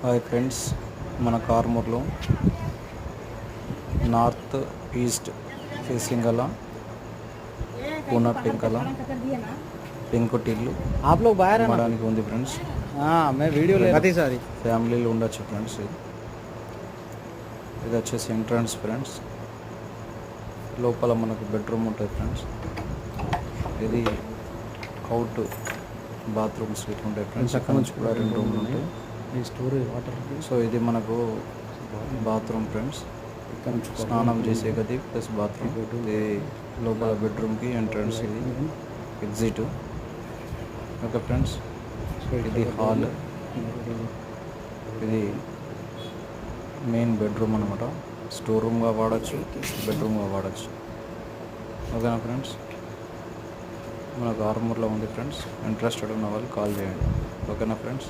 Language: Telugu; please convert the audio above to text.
హాయ్ ఫ్రెండ్స్, మన కార్మూర్లో నార్త్ ఈస్ట్ ఫేసింగ్ గల పూనా పెంకల పెంకుటిల్లు आप लोग बाहर है ना? అమ్మడానికి ఉంది ఫ్రెండ్స్. हाँ मैं वीडियो ले रहा था सारी। ఫ్యామిలీలు ఉండొచ్చు ఫ్రెండ్స్. ఇది వచ్చేసి ఎంట్రన్స్ ఫ్రెండ్స్. లోపల మనకు బెడ్రూమ్ ఉంటుంది ఫ్రెండ్స్. ఇది అవుట్ బాత్రూమ్స్ ఇట్లా ఉంటాయి ఫ్రెండ్స్. అక్కడ నుంచి కూడా 2 రూమ్లు ఉంటాయి. ఈ స్టోరేజ్ వాటర్ సో ఇది మనకు బాత్రూమ్ ఫ్రెండ్స్. స్నానం చేసే గది ప్లస్ బాత్రూమ్. ఇది లోపల బెడ్రూమ్కి ఎంట్రన్స్, ఇది ఎగ్జిట్. ఓకే ఫ్రెండ్స్, ఇది హాల్, ఇది మెయిన్ బెడ్రూమ్ అనమాట. స్టోర్ రూమ్గా వాడచ్చు, బెడ్రూమ్గా వాడచ్చు. ఓకేనా ఫ్రెండ్స్, మనకు ఆర్మూర్లో ఉంది ఫ్రెండ్స్. ఇంట్రెస్టెడ్ ఉన్న వాళ్ళు కాల్ చేయండి. ఓకేనా ఫ్రెండ్స్.